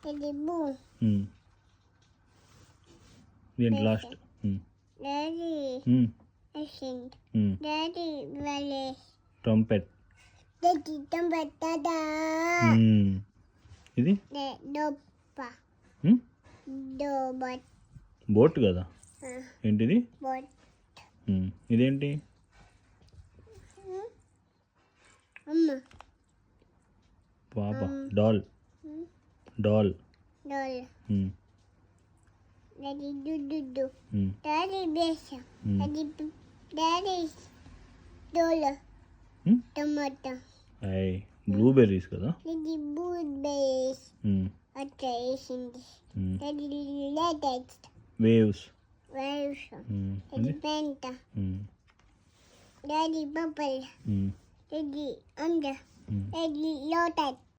Daddy Boo. ఏంటి last Daddy Ascent. Daddy Valley. Trumpet. Daddy Tumbatada. ఇది Dopa. Dobot. Boat కదా. ఏంటిది? Bot. ఇదేంటి? Amma. పాప. Doll. Doll. Doll. Daddy do. Daddy Besa. Daddy Dola. Tomato. అయ్ blueberries కదా. Daddy Blueberries. Attractions. Daddy Latex. Waves. Waves. Daddy Panta. Daddy Bubble. Daddy Under. Daddy Lotus.